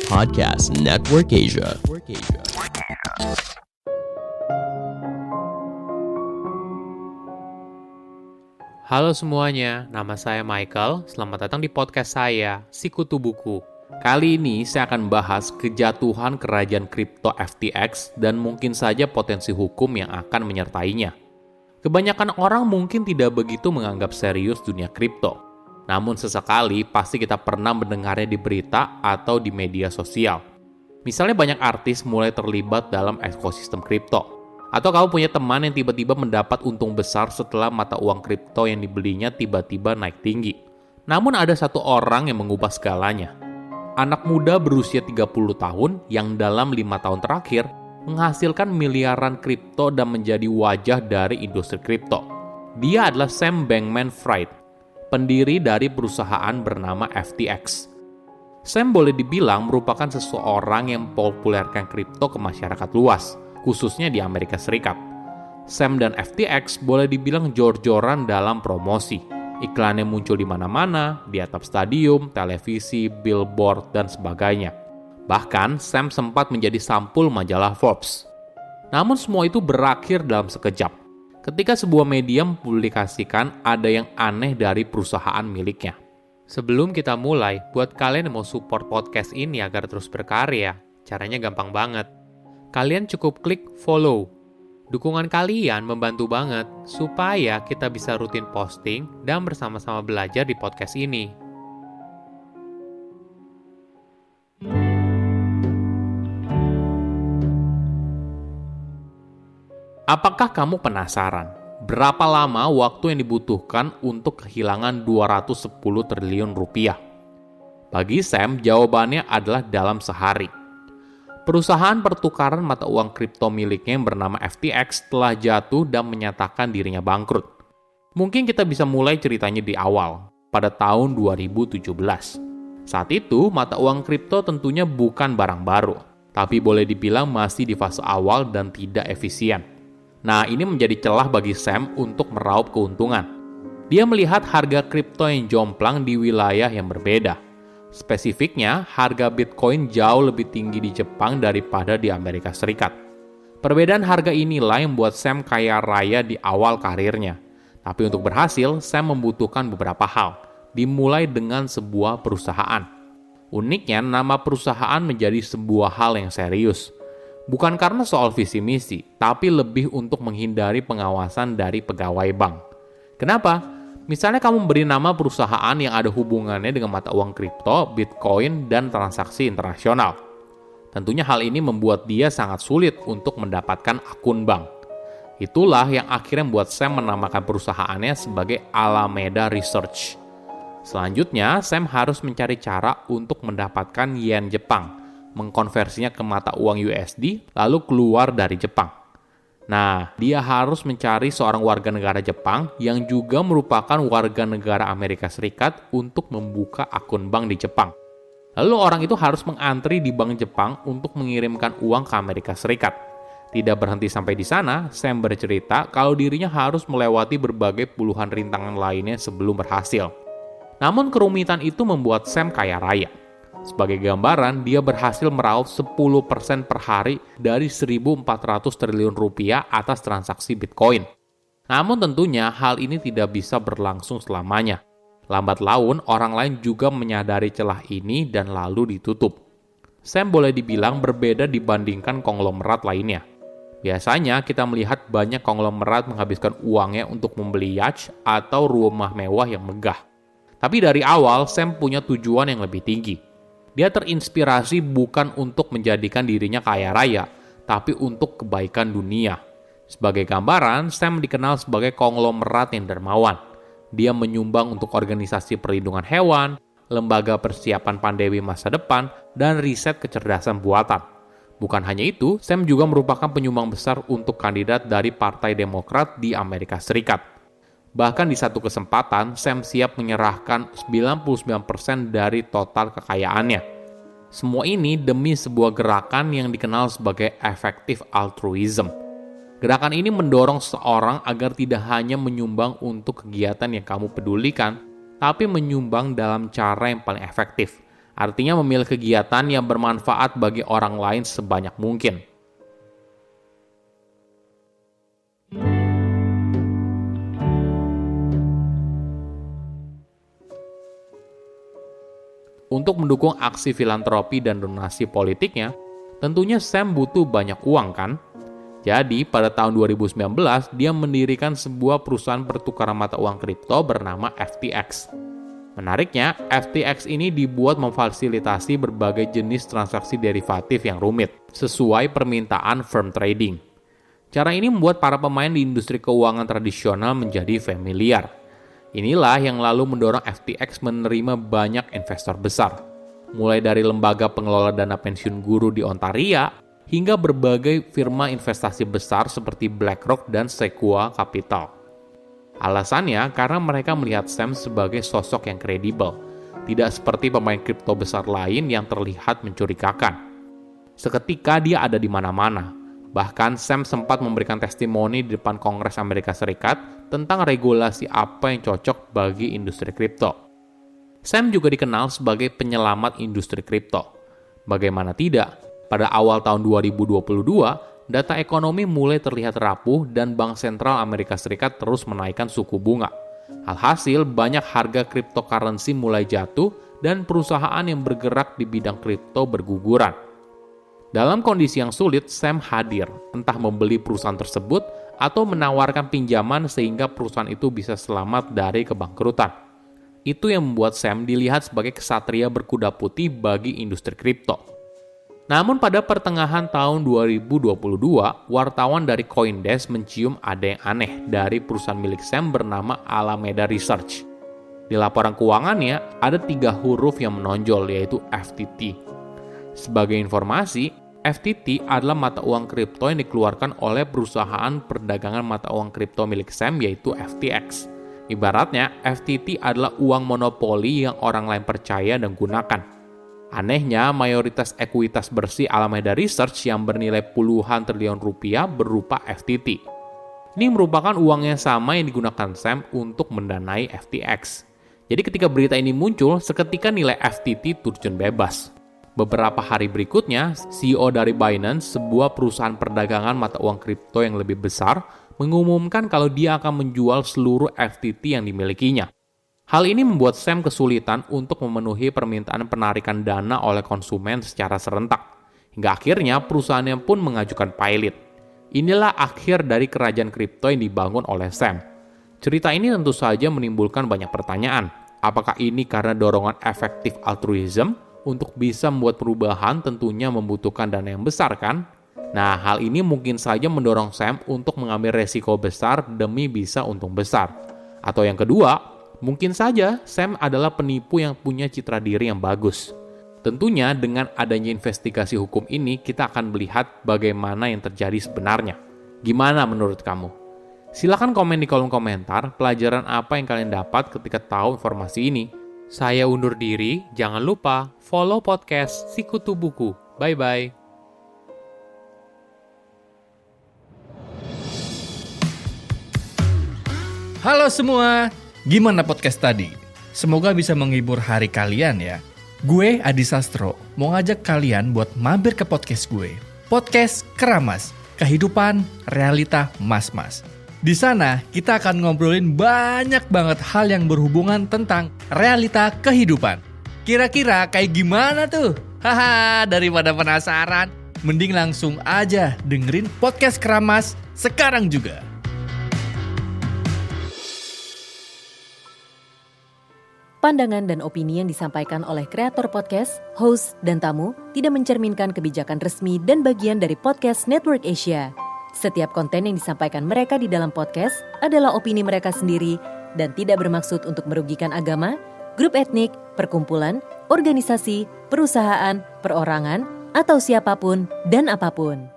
Podcast Network Asia. Halo semuanya, nama saya Michael. Selamat datang di podcast saya, Sikutu Buku. Kali ini saya akan bahas kejatuhan kerajaan kripto FTX dan mungkin saja potensi hukum yang akan menyertainya. Kebanyakan orang mungkin tidak begitu menganggap serius dunia kripto. Namun sesekali pasti kita pernah mendengarnya di berita atau di media sosial. Misalnya banyak artis mulai terlibat dalam ekosistem kripto. Atau kamu punya teman yang tiba-tiba mendapat untung besar setelah mata uang kripto yang dibelinya tiba-tiba naik tinggi. Namun ada satu orang yang mengubah segalanya. Anak muda berusia 30 tahun yang dalam 5 tahun terakhir menghasilkan miliaran kripto dan menjadi wajah dari industri kripto. Dia adalah Sam Bankman-Fried, pendiri dari perusahaan bernama FTX. Sam boleh dibilang merupakan seseorang yang mempopulerkan kripto ke masyarakat luas, khususnya di Amerika Serikat. Sam dan FTX boleh dibilang jor-joran dalam promosi. Iklannya muncul di mana-mana, di atap stadium, televisi, billboard, dan sebagainya. Bahkan, Sam sempat menjadi sampul majalah Forbes. Namun semua itu berakhir dalam sekejap. Ketika sebuah media mempublikasikan ada yang aneh dari perusahaan miliknya. Sebelum kita mulai, buat kalian yang mau support podcast ini agar terus berkarya, caranya gampang banget. Kalian cukup klik follow. Dukungan kalian membantu banget supaya kita bisa rutin posting dan bersama-sama belajar di podcast ini. Apakah kamu penasaran? Berapa lama waktu yang dibutuhkan untuk kehilangan 210 triliun rupiah? Bagi Sam, jawabannya adalah dalam sehari. Perusahaan pertukaran mata uang kripto miliknya yang bernama FTX telah jatuh dan menyatakan dirinya bangkrut. Mungkin kita bisa mulai ceritanya di awal, pada tahun 2017. Saat itu, mata uang kripto tentunya bukan barang baru, tapi boleh dibilang masih di fase awal dan tidak efisien. Nah, ini menjadi celah bagi Sam untuk meraup keuntungan. Dia melihat harga kripto yang jomplang di wilayah yang berbeda. Spesifiknya, harga Bitcoin jauh lebih tinggi di Jepang daripada di Amerika Serikat. Perbedaan harga inilah yang membuat Sam kaya raya di awal karirnya. Tapi untuk berhasil, Sam membutuhkan beberapa hal, dimulai dengan sebuah perusahaan. Uniknya, nama perusahaan menjadi sebuah hal yang serius. Bukan karena soal visi misi, tapi lebih untuk menghindari pengawasan dari pegawai bank. Kenapa? Misalnya kamu beri nama perusahaan yang ada hubungannya dengan mata uang kripto, Bitcoin, dan transaksi internasional. Tentunya hal ini membuat dia sangat sulit untuk mendapatkan akun bank. Itulah yang akhirnya membuat Sam menamakan perusahaannya sebagai Alameda Research. Selanjutnya, Sam harus mencari cara untuk mendapatkan yen Jepang, mengkonversinya ke mata uang USD, lalu keluar dari Jepang. Nah, dia harus mencari seorang warga negara Jepang yang juga merupakan warga negara Amerika Serikat untuk membuka akun bank di Jepang. Lalu orang itu harus mengantri di bank Jepang untuk mengirimkan uang ke Amerika Serikat. Tidak berhenti sampai di sana, Sam bercerita kalau dirinya harus melewati berbagai puluhan rintangan lainnya sebelum berhasil. Namun kerumitan itu membuat Sam kaya raya. Sebagai gambaran, dia berhasil meraup 10% per hari dari 1.400 triliun rupiah atas transaksi Bitcoin. Namun tentunya hal ini tidak bisa berlangsung selamanya. Lambat laun, orang lain juga menyadari celah ini dan lalu ditutup. Sam boleh dibilang berbeda dibandingkan konglomerat lainnya. Biasanya kita melihat banyak konglomerat menghabiskan uangnya untuk membeli yacht atau rumah mewah yang megah. Tapi dari awal, Sam punya tujuan yang lebih tinggi. Dia terinspirasi bukan untuk menjadikan dirinya kaya raya, tapi untuk kebaikan dunia. Sebagai gambaran, Sam dikenal sebagai konglomerat yang dermawan. Dia menyumbang untuk organisasi perlindungan hewan, lembaga persiapan pandemi masa depan, dan riset kecerdasan buatan. Bukan hanya itu, Sam juga merupakan penyumbang besar untuk kandidat dari Partai Demokrat di Amerika Serikat. Bahkan di satu kesempatan, Sam siap menyerahkan 99% dari total kekayaannya. Semua ini demi sebuah gerakan yang dikenal sebagai effective altruism. Gerakan ini mendorong seseorang agar tidak hanya menyumbang untuk kegiatan yang kamu pedulikan, tapi menyumbang dalam cara yang paling efektif, Artinya memilih kegiatan yang bermanfaat bagi orang lain sebanyak mungkin. Untuk mendukung aksi filantropi dan donasi politiknya, tentunya Sam butuh banyak uang kan? Jadi pada tahun 2019 dia mendirikan sebuah perusahaan pertukaran mata uang kripto bernama FTX. Menariknya, FTX ini dibuat memfasilitasi berbagai jenis transaksi derivatif yang rumit, sesuai permintaan firm trading. Cara ini membuat para pemain di industri keuangan tradisional menjadi familiar. Inilah yang lalu mendorong FTX menerima banyak investor besar, mulai dari lembaga pengelola dana pensiun guru di Ontario, hingga berbagai firma investasi besar seperti BlackRock dan Sequoia Capital. Alasannya karena mereka melihat Sam sebagai sosok yang kredibel, tidak seperti pemain kripto besar lain yang terlihat mencurigakan. Seketika dia ada di mana-mana. Bahkan Sam sempat memberikan testimoni di depan Kongres Amerika Serikat tentang regulasi apa yang cocok bagi industri kripto. Sam juga dikenal sebagai penyelamat industri kripto. Bagaimana tidak, pada awal tahun 2022, data ekonomi mulai terlihat rapuh dan Bank Sentral Amerika Serikat terus menaikkan suku bunga. Alhasil, banyak harga cryptocurrency mulai jatuh dan perusahaan yang bergerak di bidang kripto berguguran. Dalam kondisi yang sulit, Sam hadir, entah membeli perusahaan tersebut atau menawarkan pinjaman sehingga perusahaan itu bisa selamat dari kebangkrutan. Itu yang membuat Sam dilihat sebagai kesatria berkuda putih bagi industri kripto. Namun pada pertengahan tahun 2022, wartawan dari CoinDesk mencium ada yang aneh dari perusahaan milik Sam bernama Alameda Research. Di laporan keuangannya, ada 3 huruf yang menonjol, yaitu FTT. Sebagai informasi, FTT adalah mata uang kripto yang dikeluarkan oleh perusahaan perdagangan mata uang kripto milik Sam, yaitu FTX. Ibaratnya, FTT adalah uang monopoli yang orang lain percaya dan gunakan. Anehnya, mayoritas ekuitas bersih Alameda Research yang bernilai puluhan triliun rupiah berupa FTT. Ini merupakan uang yang sama yang digunakan Sam untuk mendanai FTX. Jadi ketika berita ini muncul, seketika nilai FTT terjun bebas. Beberapa hari berikutnya, CEO dari Binance, sebuah perusahaan perdagangan mata uang kripto yang lebih besar, mengumumkan kalau dia akan menjual seluruh FTT yang dimilikinya. Hal ini membuat Sam kesulitan untuk memenuhi permintaan penarikan dana oleh konsumen secara serentak. Hingga akhirnya perusahaannya pun mengajukan pilot. Inilah akhir dari kerajaan kripto yang dibangun oleh Sam. Cerita ini tentu saja menimbulkan banyak pertanyaan. Apakah ini karena dorongan efektif altruism? Untuk bisa membuat perubahan tentunya membutuhkan dana yang besar kan? Nah, hal ini mungkin saja mendorong Sam untuk mengambil resiko besar demi bisa untung besar. Atau yang kedua, mungkin saja Sam adalah penipu yang punya citra diri yang bagus. Tentunya dengan adanya investigasi hukum ini kita akan melihat bagaimana yang terjadi sebenarnya. Gimana menurut kamu? Silahkan komen di kolom komentar pelajaran apa yang kalian dapat ketika tahu informasi ini. Saya undur diri, jangan lupa follow podcast Sikutu Buku. Bye-bye. Halo semua, gimana podcast tadi? Semoga bisa menghibur hari kalian ya. Gue Adi Sastro, mau ngajak kalian buat mampir ke podcast gue. Podcast Keramas, kehidupan realita mas-mas. Di sana kita akan ngobrolin banyak banget hal yang berhubungan tentang realita kehidupan. Kira-kira kayak gimana tuh? Haha, daripada penasaran, mending langsung aja dengerin podcast Keramas sekarang juga. Pandangan dan opini yang disampaikan oleh kreator podcast, host, dan tamu tidak mencerminkan kebijakan resmi dan bagian dari Podcast Network Asia. Setiap konten yang disampaikan mereka di dalam podcast adalah opini mereka sendiri dan tidak bermaksud untuk merugikan agama, grup etnik, perkumpulan, organisasi, perusahaan, perorangan, atau siapapun dan apapun.